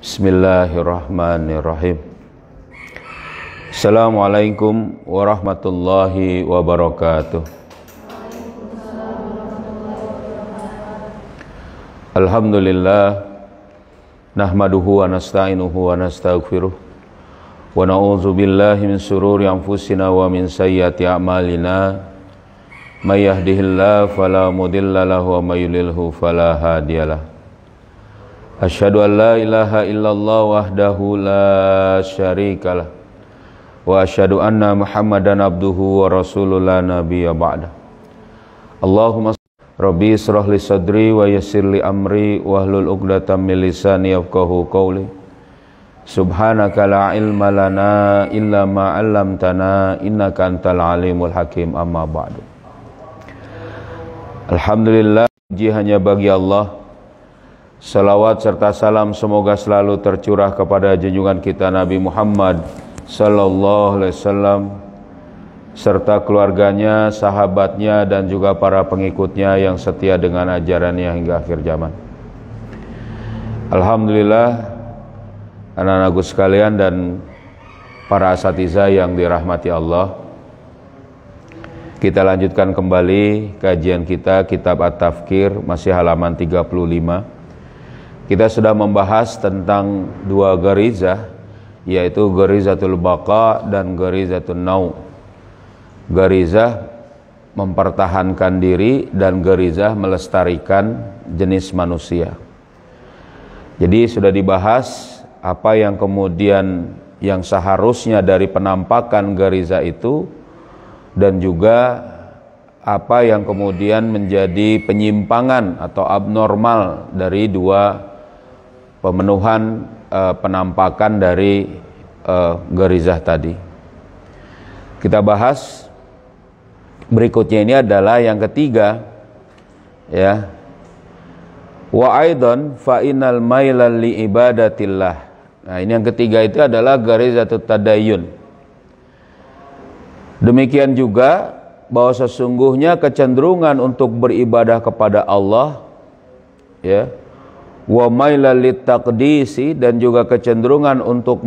Bismillahirrahmanirrahim. Assalamualaikum warahmatullahi wabarakatuh. Alhamdulillah, nahmaduhu wa nasta'inuhu wa nastaghfiruh wa na'udzu billahi min shururi anfusina wa min sayyiati a'malina. May yahdihillahu fala mudilla lahu wa may yudlilhu fala hadiyalah. Asyhadu an la ilaha illallah wahdahu la syarikalah wa asyhadu anna Muhammadan abduhu wa rasulul la nabiyya ba'da. Allahumma rabbi israh li sadri wa yassir li amri wahlul 'uqdatam min lisani yafqahu qawli. Subhanaka la ilma lana illa ma 'allamtana innaka antal alimul hakim. Amma ba'du. Alhamdulillah, puji hanya bagi Allah. Salawat serta salam semoga selalu tercurah kepada junjungan kita Nabi Muhammad sallallahu alaihi wasallam serta keluarganya, sahabatnya dan juga para pengikutnya yang setia dengan ajarannya hingga akhir zaman. Alhamdulillah, anak-anakku sekalian dan para asatidzah yang dirahmati Allah, kita lanjutkan kembali kajian kita kitab At-Tafkir, masih halaman 35. Kita sudah membahas tentang dua garizah, yaitu garizatul baqa dan garizatun nau. Garizah mempertahankan diri dan garizah melestarikan jenis manusia. Jadi sudah dibahas apa yang kemudian yang seharusnya dari penampakan garizah itu, dan juga apa yang kemudian menjadi penyimpangan atau abnormal dari dua pemenuhan penampakan dari garizah tadi. Kita bahas berikutnya, ini adalah yang ketiga, ya. Wa aidan fa innal mailal li ibadatillah. Nah, ini yang ketiga, itu adalah garizatut tadayyun. Demikian juga bahwa sesungguhnya kecenderungan untuk beribadah kepada Allah, ya, wa mailal litaqdisi, dan juga kecenderungan untuk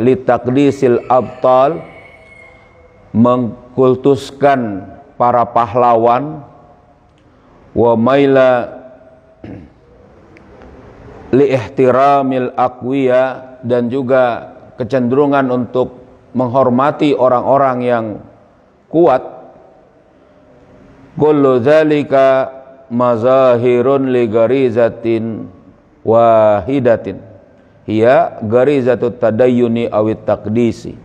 litaqdisil abtal, mengkultuskan para pahlawan, wa maila liihtiramil aqwiya, dan juga kecenderungan untuk menghormati orang-orang yang kuat. Kullu dzalika mazahirun li garizatin wahidatin hiya garizatut tadayyuni awit taqdisi.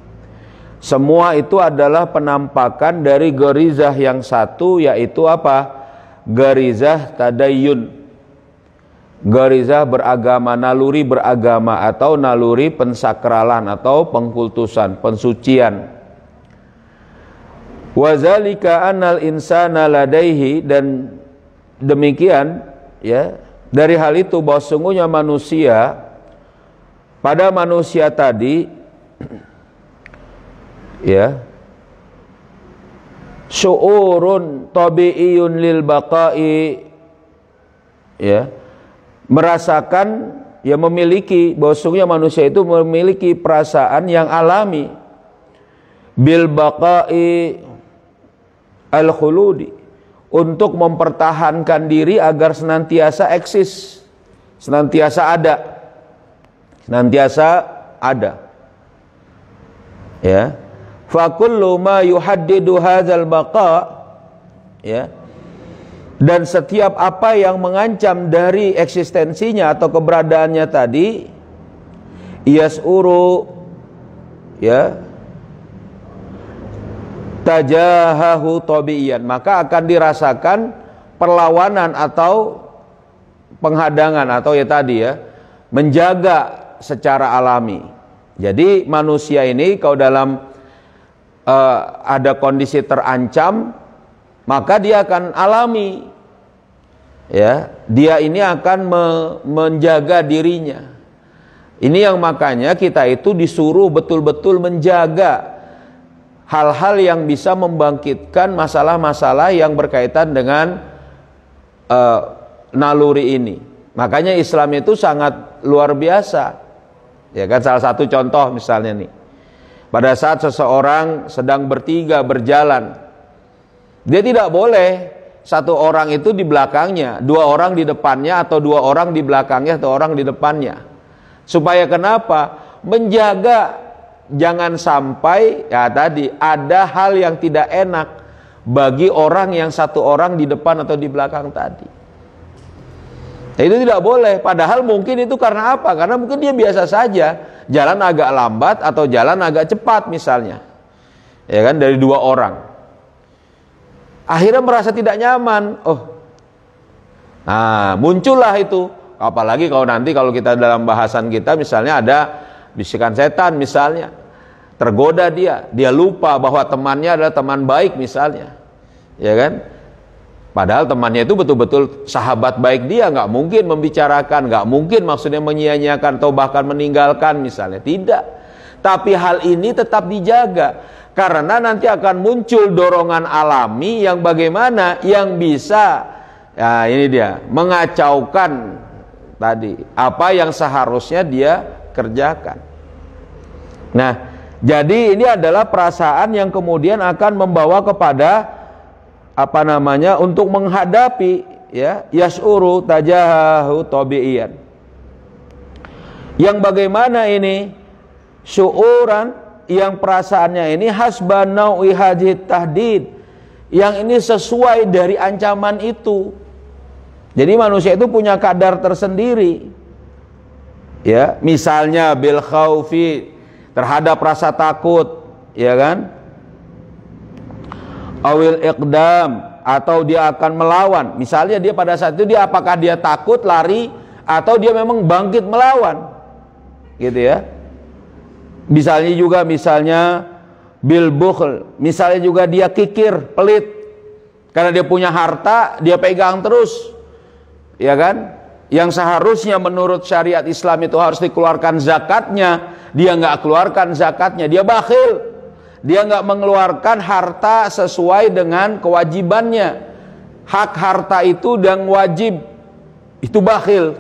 Semua itu adalah penampakan dari garizah yang satu, yaitu apa? Garizah tadayyun, garizah beragama, naluri beragama, atau naluri pensakralan atau pengkultusan, pensucian. Wazalika anal insana ladaihi, dan demikian, ya, dari hal itu bahwa sungguhnya manusia, pada manusia tadi, ya, syu'urun tabi'iyun lil baqa'i, ya, merasakan, ya, memiliki, bahwa sungguhnya manusia itu memiliki perasaan yang alami bil baqa'i al khuludi, untuk mempertahankan diri agar senantiasa eksis, senantiasa ada, ya. Fa kullu ma yuhaddidu hadzal baqa, ya, dan setiap apa yang mengancam dari eksistensinya atau keberadaannya tadi, yas'uru, ya, tajahahu tabi'iyan, maka akan dirasakan perlawanan atau penghadangan, atau ya tadi, ya, menjaga secara alami. Jadi manusia ini kalau dalam ada kondisi terancam, maka dia akan alami, ya, dia ini akan menjaga dirinya. Ini yang makanya kita itu disuruh betul-betul menjaga hal-hal yang bisa membangkitkan masalah-masalah yang berkaitan dengan naluri ini, Makanya Islam itu sangat luar biasa. Ya kan, salah satu contoh misalnya nih. Pada saat seseorang sedang bertiga berjalan, dia tidak boleh satu orang itu di belakangnya, dua orang di depannya, atau dua orang di belakangnya, atau orang di depannya. Supaya kenapa? Menjaga jangan sampai ya tadi ada hal yang tidak enak bagi orang yang satu orang di depan atau di belakang tadi. Nah, itu tidak boleh. Padahal mungkin itu karena apa? Karena mungkin dia biasa saja jalan agak lambat atau jalan agak cepat misalnya, ya kan, dari dua orang. Akhirnya merasa tidak nyaman. Nah muncullah itu. Apalagi kalau kita dalam bahasan kita misalnya ada bisikan setan misalnya, tergoda dia lupa bahwa temannya adalah teman baik misalnya, ya kan. Padahal temannya itu betul-betul sahabat baik dia, nggak mungkin membicarakan, nggak mungkin maksudnya menyia-nyiakan atau bahkan meninggalkan misalnya, tidak. Tapi hal ini tetap dijaga, karena nanti akan muncul dorongan alami yang bagaimana yang bisa, ya ini dia, mengacaukan tadi apa yang seharusnya dia kerjakan. Nah, jadi ini adalah perasaan yang kemudian akan membawa kepada untuk menghadapi ya yas'uru tajahahu tabi'iyan. Yang bagaimana ini syuuran, yang perasaannya ini hasba nau'i hadhit tahdid, yang ini sesuai dari ancaman itu. Jadi manusia itu punya kadar tersendiri. Ya, misalnya bil khaufi, terhadap rasa takut, ya kan? Awil iqdam, atau dia akan melawan. Misalnya dia pada saat itu apakah dia takut lari atau dia memang bangkit melawan, gitu ya. Misalnya bil bukhl, misalnya juga dia kikir, pelit, karena dia punya harta dia pegang terus, ya kan. Yang seharusnya menurut syariat Islam itu harus dikeluarkan zakatnya, dia nggak keluarkan zakatnya, dia bakhil. Dia nggak mengeluarkan harta sesuai dengan kewajibannya. Hak harta itu dan wajib, itu bakhil.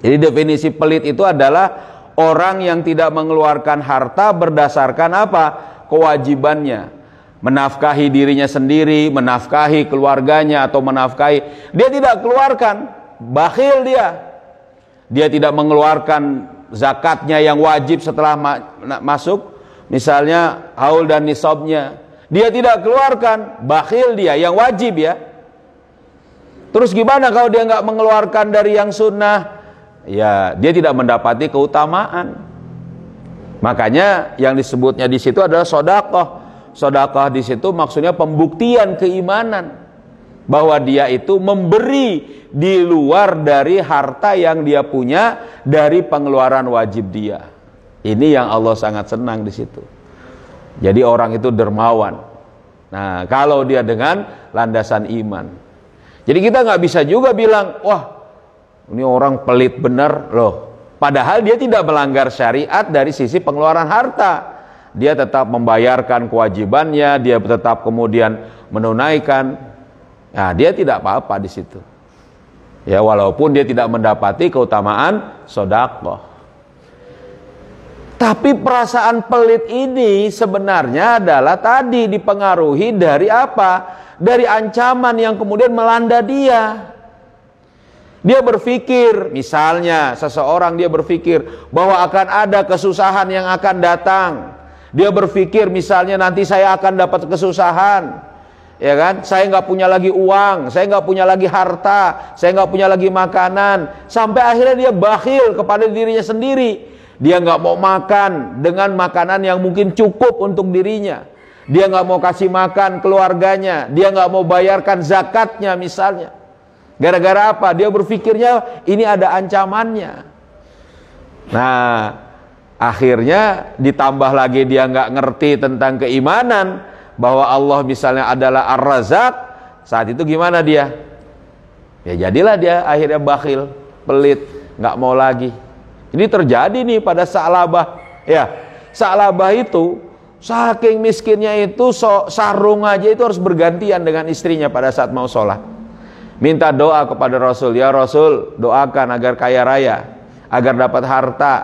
Jadi definisi pelit itu adalah orang yang tidak mengeluarkan harta berdasarkan apa? Kewajibannya. Menafkahi dirinya sendiri, menafkahi keluarganya, atau menafkahi. Dia tidak keluarkan, bakhil dia. Dia tidak mengeluarkan zakatnya yang wajib setelah masuk. Misalnya haul dan nisabnya, dia tidak keluarkan, bakhil dia, yang wajib ya. Terus gimana kalau dia nggak mengeluarkan dari yang sunnah? Ya, dia tidak mendapati keutamaan. Makanya yang disebutnya di situ adalah sedekah. Sedekah di situ maksudnya pembuktian keimanan, bahwa dia itu memberi di luar dari harta yang dia punya dari pengeluaran wajib dia. Ini yang Allah sangat senang di situ. Jadi orang itu dermawan. Nah, kalau dia dengan landasan iman. Jadi kita nggak bisa juga bilang, wah, ini orang pelit bener loh. Padahal dia tidak melanggar syariat dari sisi pengeluaran harta. Dia tetap membayarkan kewajibannya, dia tetap kemudian menunaikan. Nah, dia tidak apa-apa di situ. Ya, walaupun dia tidak mendapati keutamaan sedekah. Tapi perasaan pelit ini sebenarnya adalah tadi dipengaruhi dari apa? Dari ancaman yang kemudian melanda dia. Dia berpikir, misalnya seseorang dia berpikir bahwa akan ada kesusahan yang akan datang. Dia berpikir misalnya nanti saya akan dapat kesusahan. Ya kan? Saya nggak punya lagi uang, saya nggak punya lagi harta, saya nggak punya lagi makanan. Sampai akhirnya dia bakhil kepada dirinya sendiri. Dia nggak mau makan dengan makanan yang mungkin cukup untuk dirinya. Dia nggak mau kasih makan keluarganya. Dia nggak mau bayarkan zakatnya misalnya. Gara-gara apa? Dia berpikirnya ini ada ancamannya. Nah, akhirnya ditambah lagi dia nggak ngerti tentang keimanan, bahwa Allah misalnya adalah Ar-Razzaq. Saat itu gimana dia? Ya jadilah dia akhirnya bakhil, pelit, nggak mau lagi. Ini terjadi nih pada Sa'labah. Ya, Sa'labah itu saking miskinnya itu sarung aja itu harus bergantian dengan istrinya pada saat mau sholat. minta doa kepada Rasul, ya Rasul doakan agar kaya raya, agar dapat harta.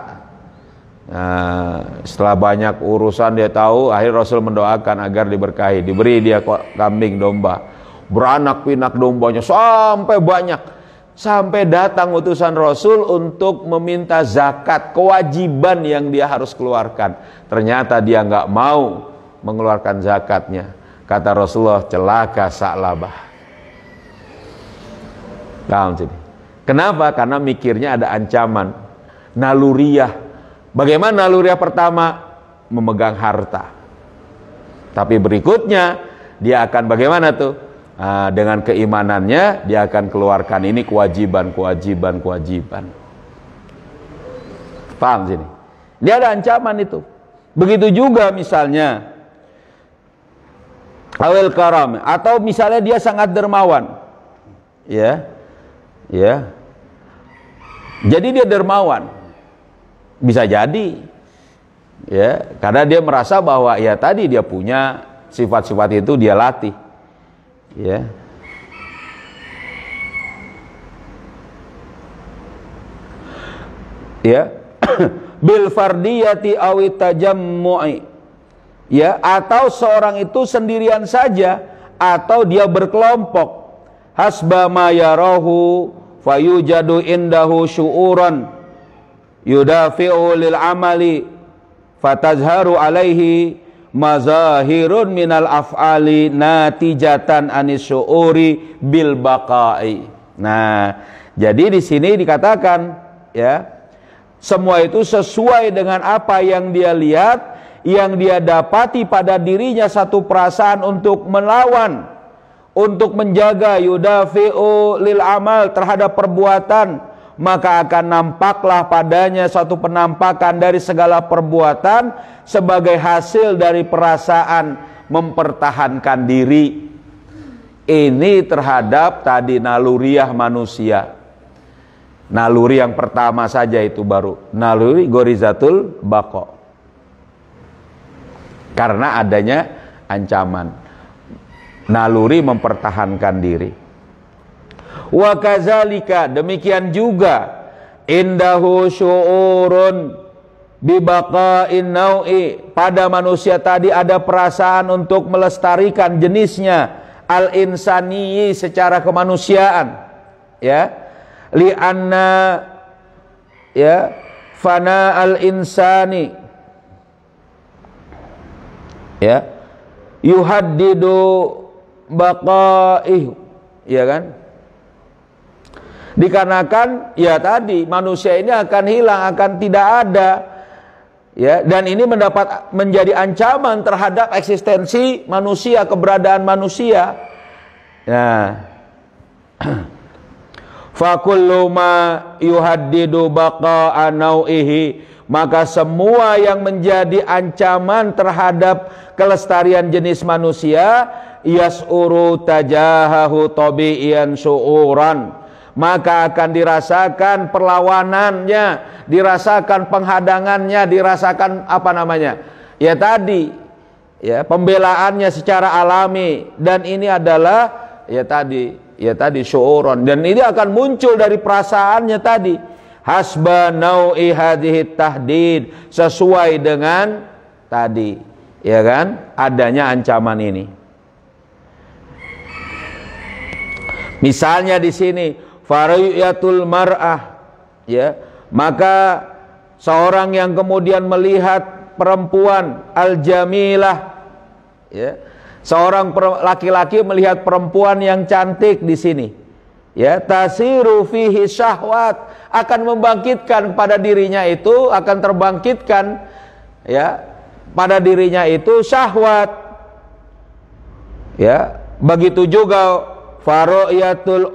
Nah, setelah banyak urusan dia tahu, akhir Rasul mendoakan agar diberkahi, diberi dia kambing domba, beranak pinak dombanya sampai banyak, sampai datang utusan Rasul untuk meminta zakat, kewajiban yang dia harus keluarkan. Ternyata dia nggak mau mengeluarkan zakatnya. Kata Rasulullah, celaka Sa'labah. Paham sini? Kenapa? Karena mikirnya ada ancaman, naluriah. Bagaimana naluriah pertama? Memegang harta. Tapi berikutnya dia akan bagaimana tuh? Dengan keimanannya dia akan keluarkan ini kewajiban. Paham sini? Dia ada ancaman itu. Begitu juga misalnya awil karam, atau misalnya dia sangat dermawan, ya. Jadi dia dermawan, bisa jadi, ya, karena dia merasa bahwa ya tadi dia punya sifat-sifat itu dia latih, ya. Bil fardiyati awit tajammu'i, ya, atau seorang itu sendirian saja atau dia berkelompok. Hasba ma yarahu fayujadu indahu syu'uran yudafi'u lil amali fatazharu alaihi mazahirun minal af'ali natijatan anis syu'uri bil baqa'i. Nah, jadi di sini dikatakan, ya, semua itu sesuai dengan apa yang dia lihat, yang dia dapati pada dirinya satu perasaan untuk melawan, untuk menjaga yudafi'u lil amal terhadap perbuatan, maka akan nampaklah padanya satu penampakan dari segala perbuatan sebagai hasil dari perasaan mempertahankan diri. Ini terhadap tadi naluriah manusia. Naluri yang pertama saja itu baru naluri gorizatul baqa, karena adanya ancaman, naluri mempertahankan diri. Wa kadzalika, demikian juga indahu syu'urun bi baqa'in nau'i, pada manusia tadi ada perasaan untuk melestarikan jenisnya, al insani, secara kemanusiaan, ya. Li'anna, ya, fana al insani, ya, yuhaddidu baqa'ih, ya kan? Dikarenakan ya tadi manusia ini akan hilang, akan tidak ada, ya, dan ini menjadi ancaman terhadap eksistensi manusia, keberadaan manusia. Nah, fakullu ma yuhaddidu baqa'a nau'ihi, maka semua yang menjadi ancaman terhadap kelestarian jenis manusia, yas'uru tajahahu tabi'iyan syu'uran, maka akan dirasakan perlawanannya, dirasakan penghadangannya, dirasakan apa namanya, ya tadi, ya, pembelaannya secara alami, dan ini adalah ya tadi syu'uran, dan ini akan muncul dari perasaannya tadi, hasba nau'i hadhihi tahdid, sesuai dengan tadi, ya kan, adanya ancaman ini. Misalnya di sini farayatul mar'ah, ya, maka seorang yang kemudian melihat perempuan al-jamilah, ya, seorang laki-laki melihat perempuan yang cantik di sini, ya, tasiru fihi syahwat, akan membangkitkan pada dirinya itu, akan terbangkitkan, ya, pada dirinya itu syahwat, ya. Begitu juga faroyatul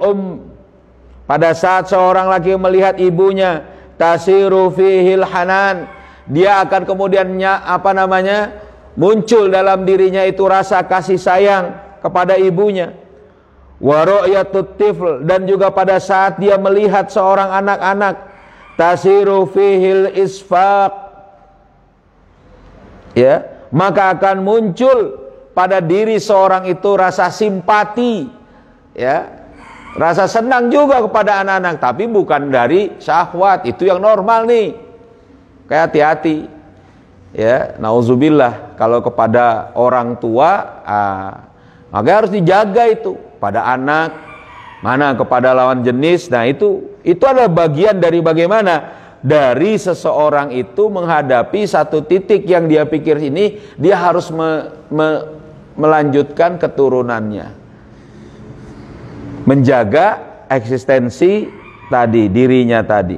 pada saat seorang laki melihat ibunya, tasiru fihil hanan, dia akan kemudian muncul dalam dirinya itu rasa kasih sayang kepada ibunya. Wa ru'yatut tifl, dan juga pada saat dia melihat seorang anak-anak, tasiru fihil isfaq, ya, maka akan muncul pada diri seorang itu rasa simpati, ya, Rasa senang juga kepada anak-anak, tapi bukan dari syahwat. Itu yang normal nih. Kayak hati-hati. Ya, nauzubillah kalau kepada orang tua, maka harus dijaga itu. Pada anak, mana kepada lawan jenis. Nah, itu adalah bagian dari bagaimana dari seseorang itu menghadapi satu titik yang dia pikir ini dia harus melanjutkan keturunannya. Menjaga eksistensi tadi, dirinya tadi.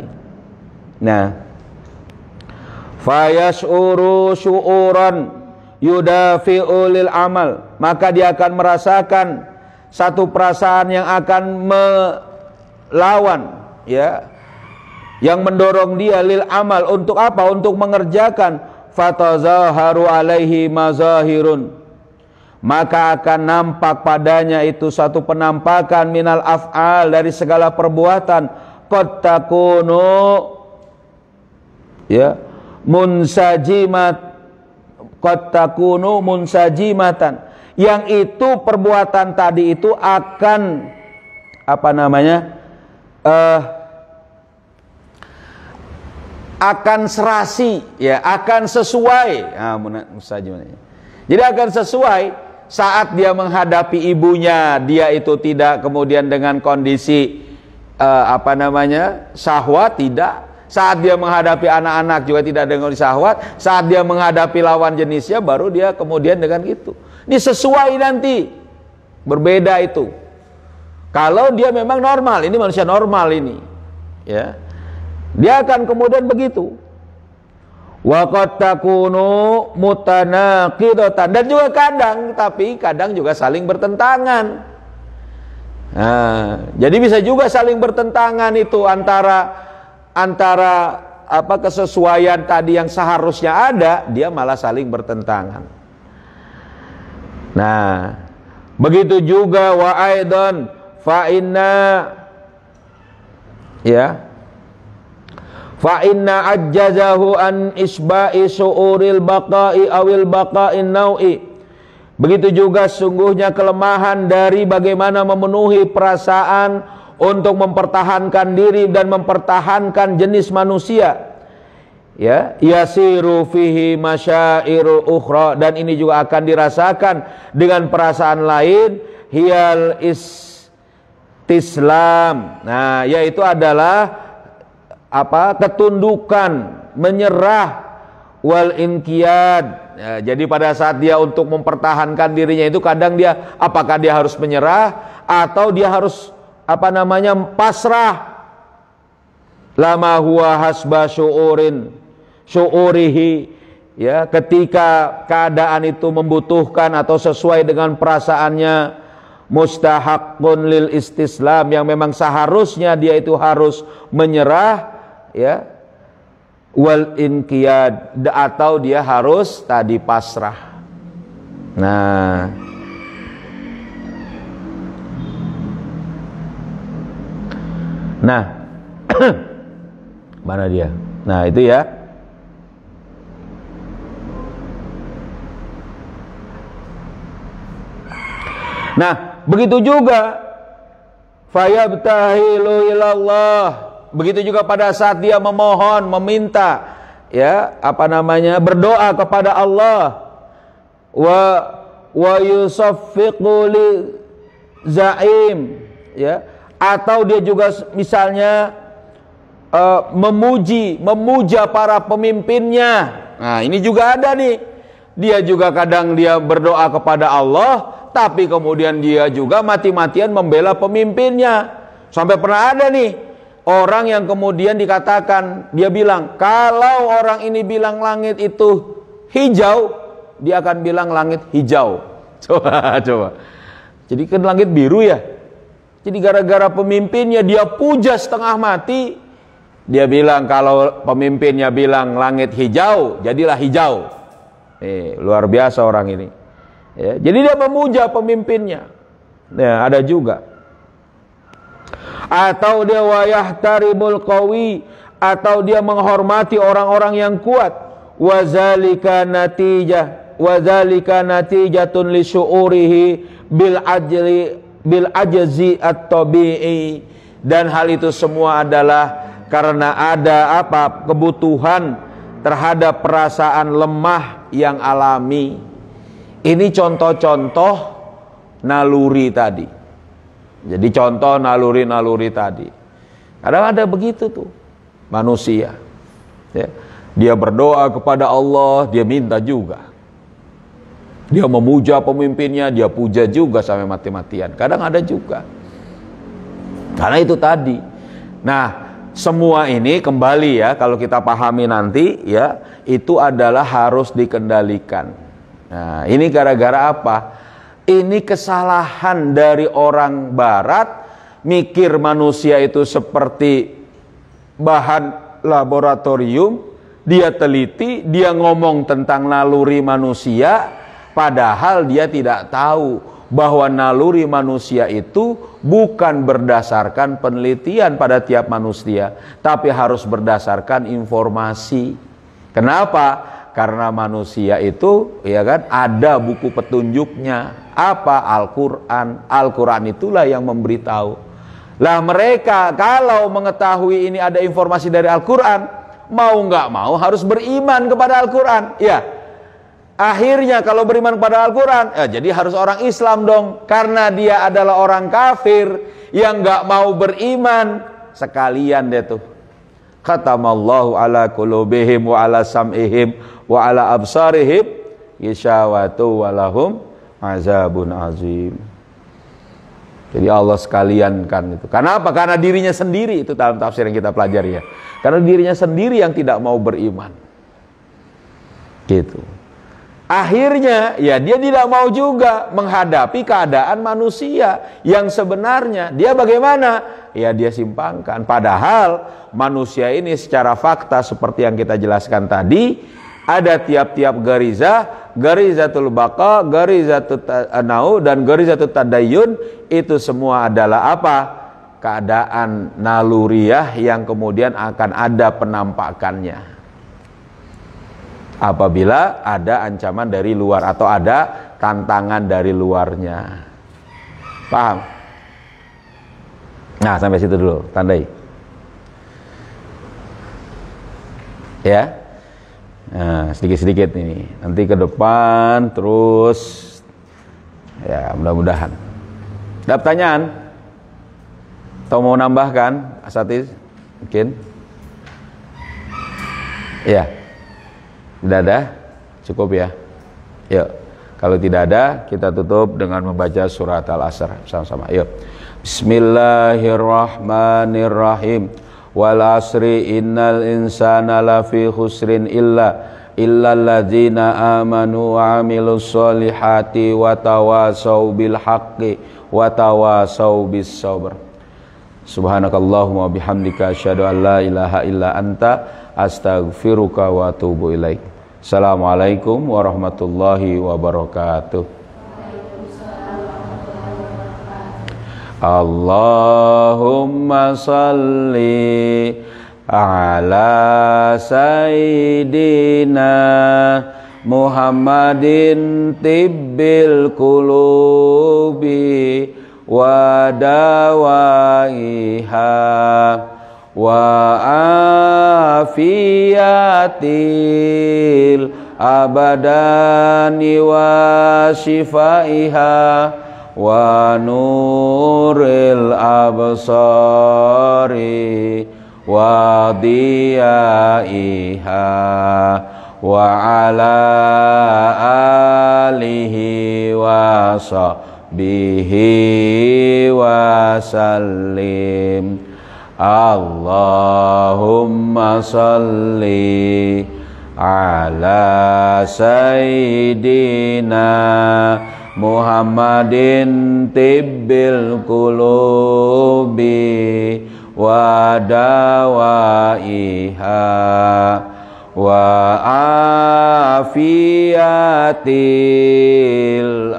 Nah, fayash'uru syu'uran yudafi'u lil amal, maka dia akan merasakan satu perasaan yang akan melawan, ya, yang mendorong dia lil amal, untuk apa? Untuk mengerjakan. Fatazaharu alaihi mazahirun, maka akan nampak padanya itu satu penampakan minal af'al, dari segala perbuatan, qad takunu, ya, munsajimatan, yang itu perbuatan tadi itu akan akan serasi, ya, akan sesuai. Jadi akan sesuai saat dia menghadapi ibunya, dia itu tidak kemudian dengan kondisi syahwat, tidak. Saat dia menghadapi anak-anak juga tidak dengan syahwat. Saat dia menghadapi lawan jenisnya, baru dia kemudian dengan itu. Ini sesuai nanti. Berbeda itu. Kalau dia memang normal, ini manusia normal ini, ya, dia akan kemudian begitu. Wa qad takunu mutanaqidatan, dan juga kadang juga saling bertentangan. Nah, jadi bisa juga saling bertentangan itu antara kesesuaian tadi yang seharusnya ada, dia malah saling bertentangan. Nah, begitu juga wa aidan fa inna ajjazahu an isba'i syu'uril baqa'i awil baqa'in nau'i. Begitu juga sungguhnya kelemahan dari bagaimana memenuhi perasaan untuk mempertahankan diri dan mempertahankan jenis manusia. Ya, yasiru fihi masyairu ukhra, dan ini juga akan dirasakan dengan perasaan lain, hiyal istislam. Nah, yaitu adalah ketundukan, menyerah, wal inqiyad. Ya, jadi pada saat dia untuk mempertahankan dirinya itu kadang dia apakah dia harus menyerah atau dia harus pasrah. Lama huwa hasba syu'urihi, ya, ketika keadaan itu membutuhkan atau sesuai dengan perasaannya, mustahaqqun lil istislam, yang memang seharusnya dia itu harus menyerah, ya, wal inqiyad, atau dia harus tadi pasrah. Nah, mana dia? Nah, itu ya. Nah, begitu juga fayabtahilu ilallah, begitu juga pada saat dia memohon, meminta, ya, berdoa kepada Allah, wa yusaffiqu li zaim, ya, atau dia juga misalnya memuja para pemimpinnya. Nah, ini juga ada nih. Dia juga kadang dia berdoa kepada Allah, tapi kemudian dia juga mati-matian membela pemimpinnya. Sampai pernah ada nih orang yang kemudian dikatakan, dia bilang, kalau orang ini bilang langit itu hijau, dia akan bilang langit hijau. Coba. Jadi kan langit biru ya. Jadi gara-gara pemimpinnya dia puja setengah mati, dia bilang kalau pemimpinnya bilang langit hijau, jadilah hijau. Luar biasa orang ini. Ya, jadi dia memuja pemimpinnya. Ya, ada juga. Atau dia wayahtaribul qawi, atau dia menghormati orang-orang yang kuat. Wazalika natijatun li syu'urihi bil ajli bil ajzi at-tabi'i, dan hal itu semua adalah karena ada kebutuhan terhadap perasaan lemah yang alami. Ini contoh-contoh naluri tadi. Jadi contoh naluri-naluri tadi. Kadang ada begitu tuh manusia, ya. Dia berdoa kepada Allah, dia minta juga. Dia memuja pemimpinnya, dia puja juga sampai mati-matian. Kadang ada juga. Karena itu tadi. Nah, semua ini kembali ya, kalau kita pahami nanti ya, itu adalah harus dikendalikan. Nah, ini gara-gara apa? Ini kesalahan dari orang barat, mikir manusia itu seperti bahan laboratorium, dia teliti, dia ngomong tentang naluri manusia, padahal dia tidak tahu bahwa naluri manusia itu bukan berdasarkan penelitian pada tiap manusia, tapi harus berdasarkan informasi. Kenapa? Karena manusia itu, ya kan, ada buku petunjuknya. Apa? Al-Quran. Al-Quran itulah yang memberitahu. Lah mereka kalau mengetahui ini ada informasi dari Al-Quran, mau nggak mau harus beriman kepada Al-Quran. Ya, akhirnya kalau beriman kepada Al-Quran, ya jadi harus orang Islam dong. Karena dia adalah orang kafir yang nggak mau beriman, sekalian dia tuh. Khatamallahu ala qulubihim wa ala sam'ihim wa ala absarihim ghishawatu wa lahum azabun azim. Jadi Allah sekalian kan itu. Karena apa? Karena dirinya sendiri, itu dalam tafsir yang kita pelajari ya. Karena dirinya sendiri yang tidak mau beriman. Gitu. Akhirnya ya dia tidak mau juga menghadapi keadaan manusia yang sebenarnya. Dia bagaimana? Ya dia simpangkan. Padahal manusia ini secara fakta seperti yang kita jelaskan tadi, ada tiap-tiap garizatul baqa, garizatul nau, dan garizatul tadayyun. Itu semua adalah apa? Keadaan naluriah yang kemudian akan ada penampakannya apabila ada ancaman dari luar atau ada tantangan dari luarnya. Paham? Nah, sampai situ dulu, tandai. Ya. Nah, sedikit-sedikit ini. Nanti ke depan terus ya, mudah-mudahan. Ada pertanyaan? Atau mau nambahkan, Asatiz? Mungkin? Ya. Tidak ada? Cukup ya? Yuk. Kalau tidak ada, kita tutup dengan membaca surat Al-Asr sama-sama. Yuk. Bismillahirrahmanirrahim. Wal asri innal insana lafi khusrin illalladzina amanu wa amilus solihati wa tawasau bil haqqi wa tawasau bis sabr. Subhanakallahumma bihamdika asyhadu an la ilaha illa anta astaghfiruka wa atubu ilaik. Assalamualaikum warahmatullahi wabarakatuh. Allahumma salli ala sayyidina Muhammadin tibbil qulubi wa dawaiha wa afiyatil abadani wa shifaiha wa nuril absari wa diyaiha wa ala alihi wa sahbihi wa sallim. Allahumma salli ala sayyidina Muhammadin tibbil qulubi wa dawaiha wa afiyatil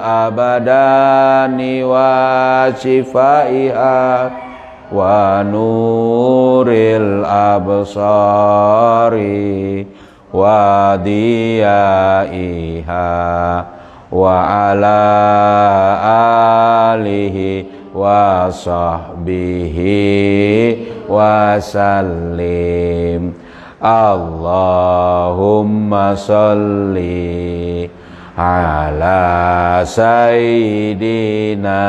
abadani wa shifaiha wa nuril absari wa diyaiha wa ala alihi wa sahbihi wa sallim. Allahumma sholli ala sayyidina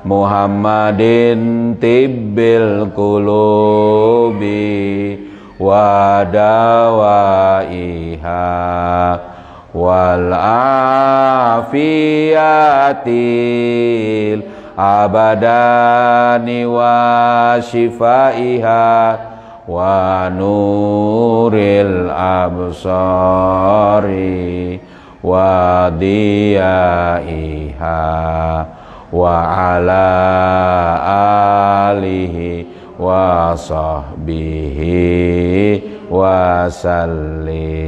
Muhammadin tibbil qulubi wa dawaiha wal afiyatil abadani wa shifaiha wa nuril absari wa diyaiha wa ala alihi wa sahbihi wa sallim.